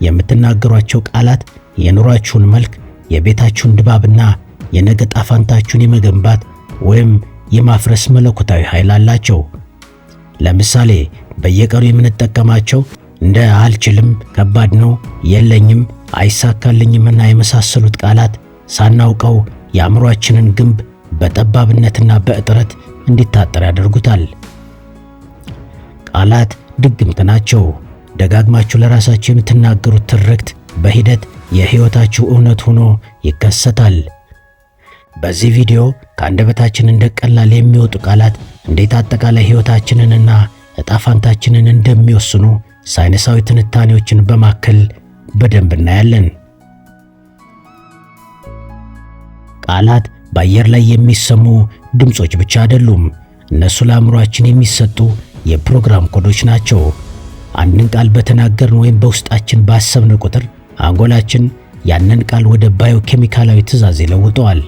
የምትናገሯቸው ቃላት የኑሯችሁን መልክ፣ የቤታችሁን ድባብና የነገ ዕጣ ፈንታችሁን የመገንባት ወይም የማፍረስ መለኮታዊ ኃይል አላቸው። ለምሳሌ በየቀኑ የምንጠቀማቸው እንደ አልችልም፣ ከባድ ነው፣ የለኝም፣ አይሳካልኝምና የመሳሰሉት ቃላት ሳናውቀው የአእምሮአችንን ግንብ በጠባብነትና በእጥረት እንዲታጠር ያደርጉታል። ቃላት ድግምት ናቸው። ደጋግማችሁ ለራሳችሁ የምትናገሩት ትርክት በሂደት የሕይወታችሁ እውነት ሆኖ ይከሰታል። በዚህ ቪዲዮ ከአንደበታችን እንደ ቀላል የሚወጡ ቃላት እንዴት አጠቃላይ ሕይወታችንንና ዕጣ ፈንታችንን እንደሚወስኑ ሳይንሳዊ ትንታኔዎችን በማከል በደንብ እናያለን። ቃላት በአየር ላይ የሚሰሙ ድምጾች ብቻ አይደሉም። እነሱ ለአእምሮአችን የሚሰጡ የፕሮግራም ኮዶች ናቸው። አንድን ቃል በተናገርን ወይም በውስጣችን ባሰብን ቁጥር አንጎላችን ያንን ቃል ወደ ባዮኬሚካላዊ ትዕዛዝ ይለውጠዋል።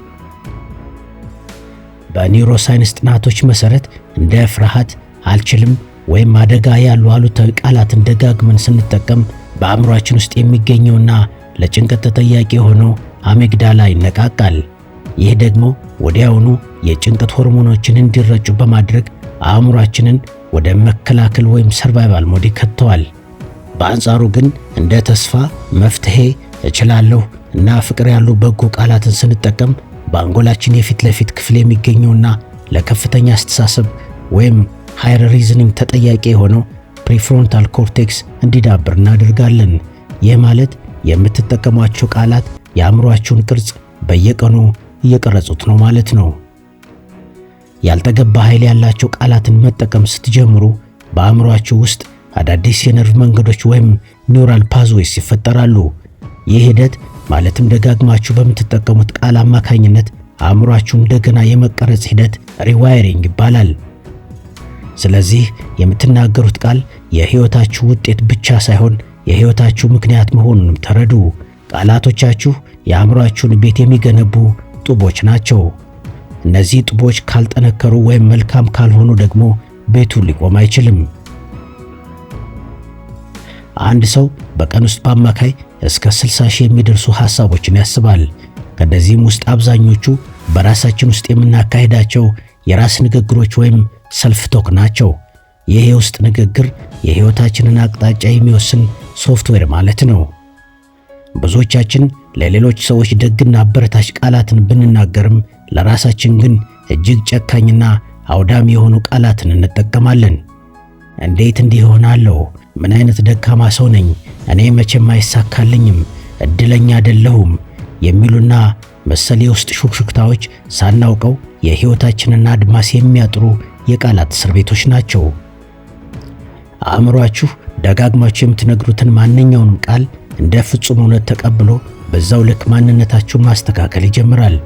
በኒውሮሳይንስ ጥናቶች መሰረት እንደ ፍርሃት፣ አልችልም ወይም አደጋ ያሉ አሉታዊ ቃላትን ደጋግመን ስንጠቀም በአእምሮአችን ውስጥ የሚገኘውና ለጭንቀት ተጠያቂ የሆነው አሜግዳላ ይነቃቃል። ይህ ደግሞ ወዲያውኑ የጭንቀት ሆርሞኖችን እንዲረጩ በማድረግ አእምሮአችንን ወደ መከላከል ወይም ሰርቫይቫል ሞድ ይከተዋል። በአንጻሩ ግን እንደ ተስፋ፣ መፍትሄ፣ እችላለሁ እና ፍቅር ያሉ በጎ ቃላትን ስንጠቀም በአንጎላችን የፊት ለፊት ክፍል የሚገኘውና ለከፍተኛ አስተሳሰብ ወይም ሃየር ሪዝኒንግ ተጠያቂ የሆነው ፕሪፍሮንታል ኮርቴክስ እንዲዳብር እናደርጋለን። ይህ ማለት የምትጠቀሟቸው ቃላት የአእምሮአችሁን ቅርጽ በየቀኑ እየቀረጹት ነው ማለት ነው። ያልተገባ ኃይል ያላቸው ቃላትን መጠቀም ስትጀምሩ በአእምሮአችሁ ውስጥ አዳዲስ የነርቭ መንገዶች ወይም ኒውራል ፓዝዌይስ ይፈጠራሉ። ይህ ሂደት ማለትም ደጋግማችሁ በምትጠቀሙት ቃል አማካኝነት አእምሮአችሁ እንደገና የመቀረጽ ሂደት ሪዋይሪንግ ይባላል። ስለዚህ የምትናገሩት ቃል የሕይወታችሁ ውጤት ብቻ ሳይሆን የሕይወታችሁ ምክንያት መሆኑንም ተረዱ። ቃላቶቻችሁ የአእምሮአችሁን ቤት የሚገነቡ ጡቦች ናቸው። እነዚህ ጡቦች ካልጠነከሩ ወይም መልካም ካልሆኑ ደግሞ ቤቱ ሊቆም አይችልም። አንድ ሰው በቀን ውስጥ በአማካይ እስከ 60,000 የሚደርሱ ሐሳቦችን ያስባል። ከነዚህም ውስጥ አብዛኞቹ በራሳችን ውስጥ የምናካሄዳቸው የራስ ንግግሮች ወይም ሰልፍ ቶክ ናቸው። ይህ የውስጥ ንግግር የሕይወታችንን አቅጣጫ የሚወስን ሶፍትዌር ማለት ነው። ብዙዎቻችን ለሌሎች ሰዎች ደግና አበረታች ቃላትን ብንናገርም ለራሳችን ግን እጅግ ጨካኝና አውዳሚ የሆኑ ቃላትን እንጠቀማለን። እንዴት እንዲህ እሆናለሁ? ምን አይነት ደካማ ሰው ነኝ? እኔ መቼም አይሳካልኝም፣ እድለኛ አይደለሁም የሚሉና መሰል የውስጥ ሹክሹክታዎች ሳናውቀው የሕይወታችንን አድማስ የሚያጥሩ የቃላት እስር ቤቶች ናቸው። አእምሮአችሁ ደጋግማችሁ የምትነግሩትን ማንኛውንም ቃል እንደ ፍጹም እውነት ተቀብሎ በዛው ልክ ማንነታችሁን ማስተካከል ይጀምራል።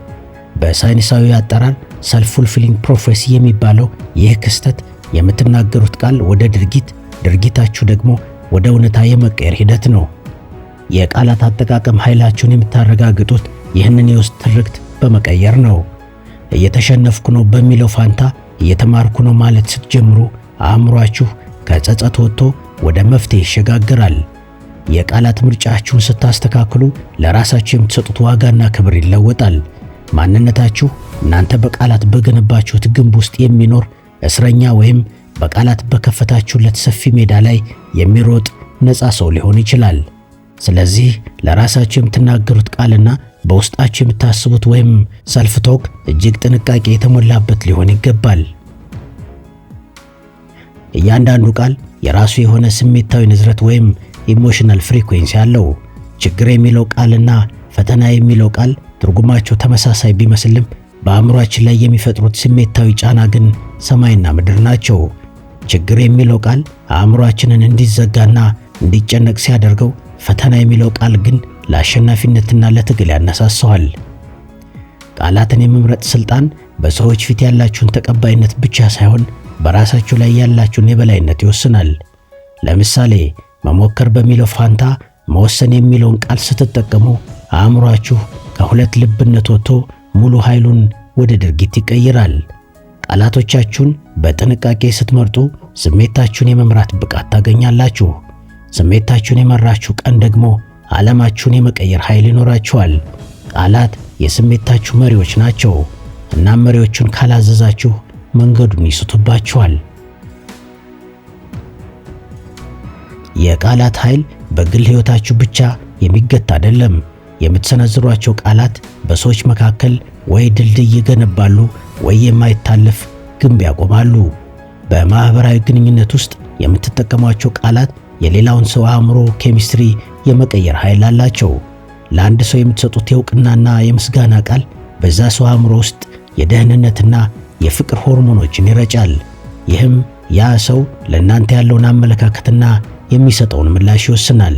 በሳይንሳዊ አጠራር ሰልፍ ፉልፊሊንግ ፕሮፌሲ የሚባለው ይህ ክስተት የምትናገሩት ቃል ወደ ድርጊት፣ ድርጊታችሁ ደግሞ ወደ እውነታ የመቀየር ሂደት ነው። የቃላት አጠቃቀም ኃይላችሁን የምታረጋግጡት ይህንን የውስጥ ትርክት በመቀየር ነው። እየተሸነፍኩ ነው በሚለው ፋንታ እየተማርኩ ነው ማለት ስትጀምሩ አእምሮአችሁ ከጸጸት ወጥቶ ወደ መፍትሄ ይሸጋግራል። የቃላት ምርጫችሁን ስታስተካክሉ ለራሳችሁ የምትሰጡት ዋጋና ክብር ይለወጣል። ማንነታችሁ እናንተ በቃላት በገነባችሁት ግንብ ውስጥ የሚኖር እስረኛ ወይም በቃላት በከፈታችሁለት ሰፊ ሜዳ ላይ የሚሮጥ ነፃ ሰው ሊሆን ይችላል። ስለዚህ ለራሳችሁ የምትናገሩት ቃልና በውስጣችሁ የምታስቡት ወይም ሰልፍ ቶክ እጅግ ጥንቃቄ የተሞላበት ሊሆን ይገባል። እያንዳንዱ ቃል የራሱ የሆነ ስሜታዊ ንዝረት ወይም ኢሞሽናል ፍሪኩዌንሲ አለው። ችግር የሚለው ቃልና ፈተና የሚለው ቃል ትርጉማቸው ተመሳሳይ ቢመስልም በአእምሮአችን ላይ የሚፈጥሩት ስሜታዊ ጫና ግን ሰማይና ምድር ናቸው። ችግር የሚለው ቃል አእምሮአችንን እንዲዘጋና እንዲጨነቅ ሲያደርገው፣ ፈተና የሚለው ቃል ግን ለአሸናፊነትና ለትግል ያነሳሳዋል። ቃላትን የመምረጥ ስልጣን በሰዎች ፊት ያላችሁን ተቀባይነት ብቻ ሳይሆን በራሳችሁ ላይ ያላችሁን የበላይነት ይወስናል። ለምሳሌ መሞከር በሚለው ፋንታ መወሰን የሚለውን ቃል ስትጠቀሙ አእምሮአችሁ ከሁለት ልብነት ወጥቶ ሙሉ ኃይሉን ወደ ድርጊት ይቀይራል። ቃላቶቻችሁን በጥንቃቄ ስትመርጡ ስሜታችሁን የመምራት ብቃት ታገኛላችሁ። ስሜታችሁን የመራችሁ ቀን ደግሞ ዓለማችሁን የመቀየር ኃይል ይኖራችኋል። ቃላት የስሜታችሁ መሪዎች ናቸው። እናም መሪዎቹን ካላዘዛችሁ መንገዱን ይስቱባችኋል። የቃላት ኃይል በግል ሕይወታችሁ ብቻ የሚገታ አይደለም። የምትሰነዝሯቸው ቃላት በሰዎች መካከል ወይ ድልድይ ይገነባሉ ወይ የማይታለፍ ግንብ ያቆማሉ። በማህበራዊ ግንኙነት ውስጥ የምትጠቀሟቸው ቃላት የሌላውን ሰው አእምሮ ኬሚስትሪ የመቀየር ኃይል አላቸው። ለአንድ ሰው የምትሰጡት የእውቅናና የምስጋና ቃል በዛ ሰው አእምሮ ውስጥ የደህንነትና የፍቅር ሆርሞኖችን ይረጫል። ይህም ያ ሰው ለእናንተ ያለውን አመለካከትና የሚሰጠውን ምላሽ ይወስናል።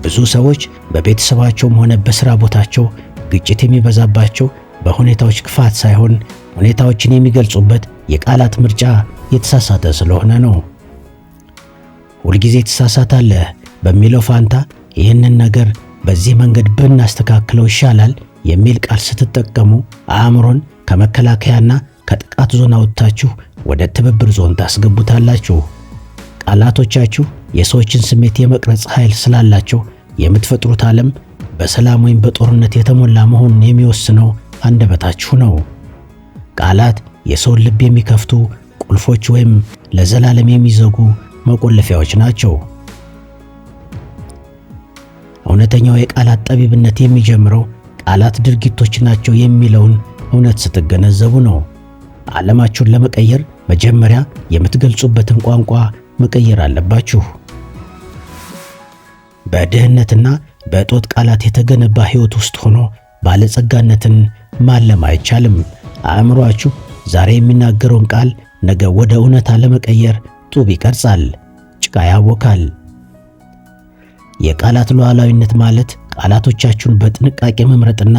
ብዙ ሰዎች በቤተሰባቸውም ሆነ በሥራ ቦታቸው ግጭት የሚበዛባቸው በሁኔታዎች ክፋት ሳይሆን ሁኔታዎችን የሚገልጹበት የቃላት ምርጫ የተሳሳተ ስለሆነ ነው። ሁልጊዜ ትሳሳታለህ በሚለው ፋንታ ይህንን ነገር በዚህ መንገድ ብናስተካክለው ይሻላል የሚል ቃል ስትጠቀሙ አእምሮን ከመከላከያና ከጥቃት ዞን አውጥታችሁ ወደ ትብብር ዞን ታስገቡታላችሁ። ቃላቶቻችሁ የሰዎችን ስሜት የመቅረጽ ኃይል ስላላቸው የምትፈጥሩት ዓለም በሰላም ወይም በጦርነት የተሞላ መሆኑን የሚወስነው አንደበታችሁ ነው። ቃላት የሰውን ልብ የሚከፍቱ ቁልፎች ወይም ለዘላለም የሚዘጉ መቆለፊያዎች ናቸው። እውነተኛው የቃላት ጠቢብነት የሚጀምረው ቃላት ድርጊቶች ናቸው የሚለውን እውነት ስትገነዘቡ ነው። ዓለማችሁን ለመቀየር መጀመሪያ የምትገልጹበትን ቋንቋ መቀየር አለባችሁ። በድህነትና በእጦት ቃላት የተገነባ ሕይወት ውስጥ ሆኖ ባለጸጋነትን ማለም አይቻልም። አእምሮአችሁ ዛሬ የሚናገረውን ቃል ነገ ወደ እውነታ ለመቀየር ጡብ ይቀርጻል፣ ጭቃ ያቦካል። የቃላት ሉዓላዊነት ማለት ቃላቶቻችሁን በጥንቃቄ መምረጥና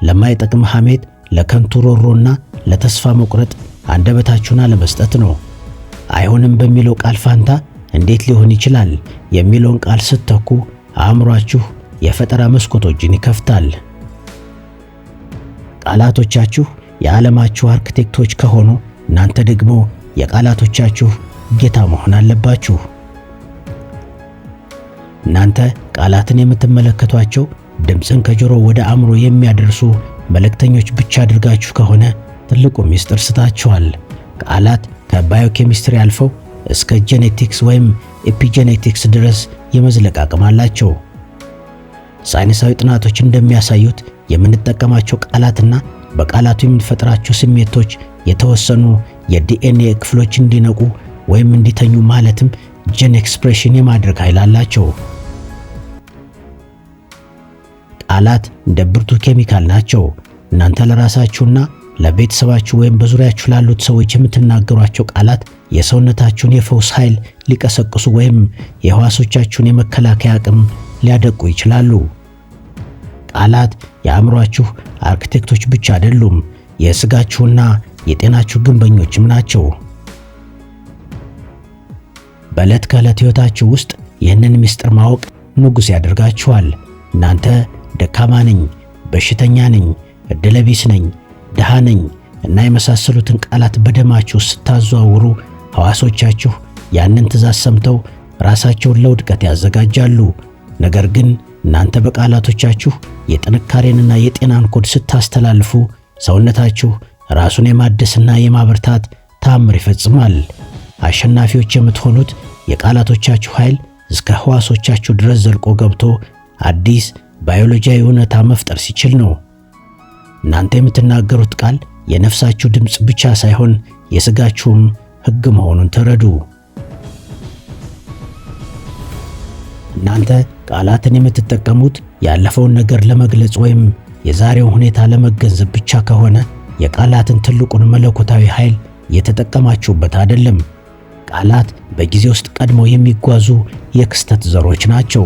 ለማይጠቅም ሐሜት፣ ለከንቱ ሮሮና ለተስፋ መቁረጥ አንደበታችሁን አለመስጠት ነው። አይሆንም በሚለው ቃል ፋንታ እንዴት ሊሆን ይችላል የሚለውን ቃል ስትተኩ አእምሮአችሁ የፈጠራ መስኮቶችን ይከፍታል። ቃላቶቻችሁ የዓለማችሁ አርክቴክቶች ከሆኑ እናንተ ደግሞ የቃላቶቻችሁ ጌታ መሆን አለባችሁ። እናንተ ቃላትን የምትመለከቷቸው ድምፅን ከጆሮ ወደ አእምሮ የሚያደርሱ መልእክተኞች ብቻ አድርጋችሁ ከሆነ ትልቁ ምስጢር ስታችኋል። ቃላት ከባዮኬሚስትሪ አልፈው እስከ ጄኔቲክስ ወይም ኤፒጄኔቲክስ ድረስ የመዝለቅ አቅም አላቸው። ሳይንሳዊ ጥናቶች እንደሚያሳዩት የምንጠቀማቸው ቃላትና በቃላቱ የምንፈጥራቸው ስሜቶች የተወሰኑ የዲኤንኤ ክፍሎች እንዲነቁ ወይም እንዲተኙ ማለትም ጄን ኤክስፕሬሽን የማድረግ ኃይል አላቸው። ቃላት እንደ ብርቱ ኬሚካል ናቸው። እናንተ ለራሳችሁና ለቤተሰባችሁ ወይም በዙሪያችሁ ላሉት ሰዎች የምትናገሯቸው ቃላት የሰውነታችሁን የፈውስ ኃይል ሊቀሰቅሱ ወይም የሕዋሶቻችሁን የመከላከያ አቅም ሊያደቁ ይችላሉ። ቃላት የአእምሮአችሁ አርክቴክቶች ብቻ አይደሉም፣ የሥጋችሁና የጤናችሁ ግንበኞችም ናቸው። በዕለት ከዕለት ሕይወታችሁ ውስጥ ይህንን ምስጢር ማወቅ ንጉሥ ያደርጋችኋል። እናንተ ደካማ ነኝ፣ በሽተኛ ነኝ፣ ዕድለቢስ ነኝ፣ ድሃ ነኝ እና የመሳሰሉትን ቃላት በደማችሁ ስታዘዋውሩ ሕዋሶቻችሁ ያንን ትእዛዝ ሰምተው ራሳቸውን ለውድቀት ያዘጋጃሉ። ነገር ግን እናንተ በቃላቶቻችሁ የጥንካሬንና የጤናን ኮድ ስታስተላልፉ ሰውነታችሁ ራሱን የማደስና የማበርታት ተአምር ይፈጽማል። አሸናፊዎች የምትሆኑት የቃላቶቻችሁ ኃይል እስከ ሕዋሶቻችሁ ድረስ ዘልቆ ገብቶ አዲስ ባዮሎጂያዊ እውነታ መፍጠር ሲችል ነው። እናንተ የምትናገሩት ቃል የነፍሳችሁ ድምፅ ብቻ ሳይሆን የሥጋችሁም ሕግ መሆኑን ተረዱ። እናንተ ቃላትን የምትጠቀሙት ያለፈውን ነገር ለመግለጽ ወይም የዛሬውን ሁኔታ ለመገንዘብ ብቻ ከሆነ የቃላትን ትልቁን መለኮታዊ ኃይል የተጠቀማችሁበት አይደለም። ቃላት በጊዜ ውስጥ ቀድሞ የሚጓዙ የክስተት ዘሮች ናቸው።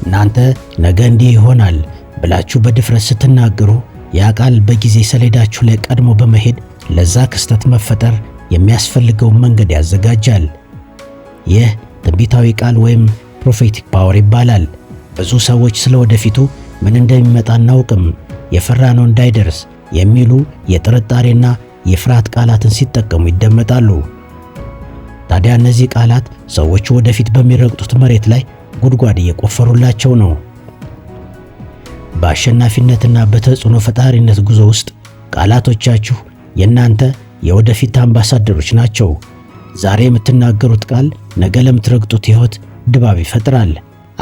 እናንተ ነገ እንዲህ ይሆናል ብላችሁ በድፍረት ስትናገሩ ያ ቃል በጊዜ ሰሌዳችሁ ላይ ቀድሞ በመሄድ ለዛ ክስተት መፈጠር የሚያስፈልገውን መንገድ ያዘጋጃል። ይህ ትንቢታዊ ቃል ወይም ፕሮፌቲክ ፓወር ይባላል። ብዙ ሰዎች ስለ ወደፊቱ ምን እንደሚመጣ አናውቅም፣ የፈራነው እንዳይደርስ የሚሉ የጥርጣሬና የፍርሃት ቃላትን ሲጠቀሙ ይደመጣሉ። ታዲያ እነዚህ ቃላት ሰዎች ወደፊት በሚረግጡት መሬት ላይ ጉድጓድ እየቆፈሩላቸው ነው። በአሸናፊነትና በተጽዕኖ ፈጣሪነት ጉዞ ውስጥ ቃላቶቻችሁ የእናንተ የወደፊት አምባሳደሮች ናቸው። ዛሬ የምትናገሩት ቃል ነገ ለምትረግጡት ሕይወት ድባብ ይፈጥራል።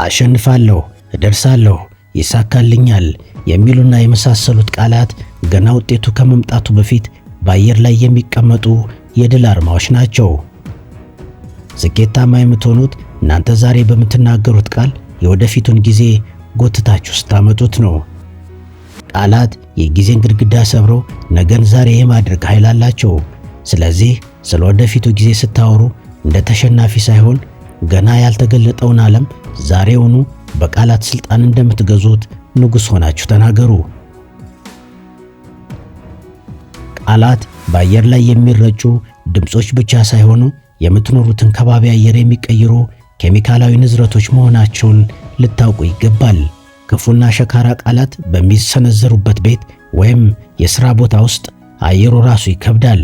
አሸንፋለሁ፣ እደርሳለሁ፣ ይሳካልኛል የሚሉና የመሳሰሉት ቃላት ገና ውጤቱ ከመምጣቱ በፊት በአየር ላይ የሚቀመጡ የድል አርማዎች ናቸው። ስኬታማ የምትሆኑት እናንተ ዛሬ በምትናገሩት ቃል የወደፊቱን ጊዜ ጎትታችሁ ስታመጡት ነው። ቃላት የጊዜን ግድግዳ ሰብረው ነገን ዛሬ የማድረግ ኃይል አላቸው። ስለዚህ ስለ ወደፊቱ ጊዜ ስታወሩ እንደ ተሸናፊ ሳይሆን ገና ያልተገለጠውን ዓለም ዛሬውኑ በቃላት ሥልጣን እንደምትገዙት ንጉሥ ሆናችሁ ተናገሩ። ቃላት በአየር ላይ የሚረጩ ድምጾች ብቻ ሳይሆኑ የምትኖሩትን ከባቢ አየር የሚቀይሩ ኬሚካላዊ ንዝረቶች መሆናቸውን ልታውቁ ይገባል። ክፉና ሸካራ ቃላት በሚሰነዘሩበት ቤት ወይም የሥራ ቦታ ውስጥ አየሩ ራሱ ይከብዳል።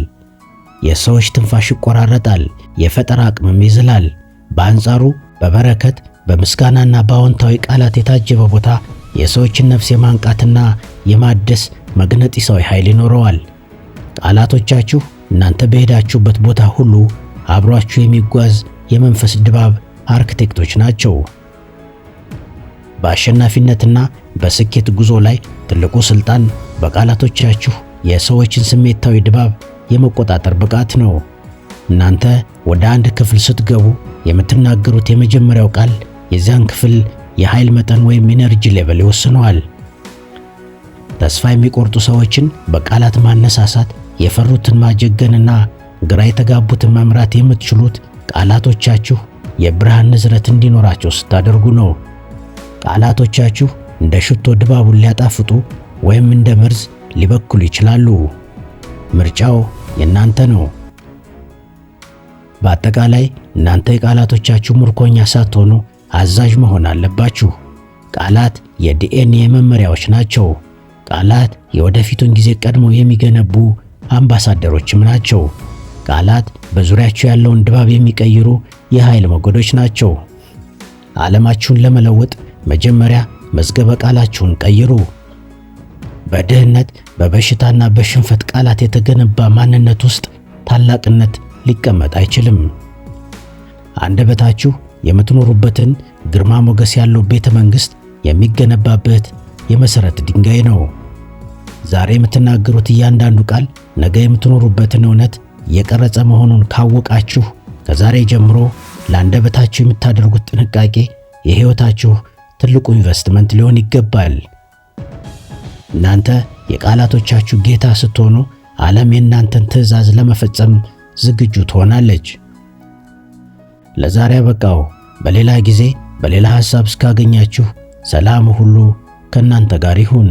የሰዎች ትንፋሽ ይቆራረጣል፣ የፈጠራ አቅምም ይዝላል። በአንጻሩ በበረከት በምስጋናና በአዎንታዊ ቃላት የታጀበ ቦታ የሰዎችን ነፍስ የማንቃትና የማደስ መግነጢሳዊ ኃይል ይኖረዋል። ቃላቶቻችሁ እናንተ በሄዳችሁበት ቦታ ሁሉ አብሯችሁ የሚጓዝ የመንፈስ ድባብ አርክቴክቶች ናቸው። በአሸናፊነትና በስኬት ጉዞ ላይ ትልቁ ሥልጣን በቃላቶቻችሁ የሰዎችን ስሜታዊ ድባብ የመቆጣጠር ብቃት ነው። እናንተ ወደ አንድ ክፍል ስትገቡ የምትናገሩት የመጀመሪያው ቃል የዚያን ክፍል የኃይል መጠን ወይም ኢነርጂ ሌቨል ይወስነዋል። ተስፋ የሚቆርጡ ሰዎችን በቃላት ማነሳሳት፣ የፈሩትን ማጀገንና ግራ የተጋቡትን መምራት የምትችሉት ቃላቶቻችሁ የብርሃን ንዝረት እንዲኖራቸው ስታደርጉ ነው። ቃላቶቻችሁ እንደ ሽቶ ድባቡን ሊያጣፍጡ ወይም እንደ መርዝ ሊበክሉ ይችላሉ። ምርጫው የእናንተ ነው። በአጠቃላይ እናንተ የቃላቶቻችሁ ምርኮኛ ሳትሆኑ አዛዥ መሆን አለባችሁ። ቃላት የዲኤንኤ መመሪያዎች ናቸው። ቃላት የወደፊቱን ጊዜ ቀድሞ የሚገነቡ አምባሳደሮችም ናቸው። ቃላት በዙሪያችሁ ያለውን ድባብ የሚቀይሩ የኃይል ሞገዶች ናቸው። ዓለማችሁን ለመለወጥ መጀመሪያ መዝገበ ቃላችሁን ቀይሩ። በድህነት በበሽታና በሽንፈት ቃላት የተገነባ ማንነት ውስጥ ታላቅነት ሊቀመጥ አይችልም። አንደበታችሁ የምትኖሩበትን ግርማ ሞገስ ያለው ቤተ መንግሥት የሚገነባበት የመሠረት ድንጋይ ነው። ዛሬ የምትናገሩት እያንዳንዱ ቃል ነገ የምትኖሩበትን እውነት የቀረጸ መሆኑን ካወቃችሁ ከዛሬ ጀምሮ ለአንደበታችሁ የምታደርጉት ጥንቃቄ የሕይወታችሁ ትልቁ ኢንቨስትመንት ሊሆን ይገባል። እናንተ የቃላቶቻችሁ ጌታ ስትሆኑ ዓለም የእናንተን ትዕዛዝ ለመፈጸም ዝግጁ ትሆናለች። ለዛሬ አበቃው። በሌላ ጊዜ በሌላ ሐሳብ እስካገኛችሁ ሰላም ሁሉ ከእናንተ ጋር ይሁን።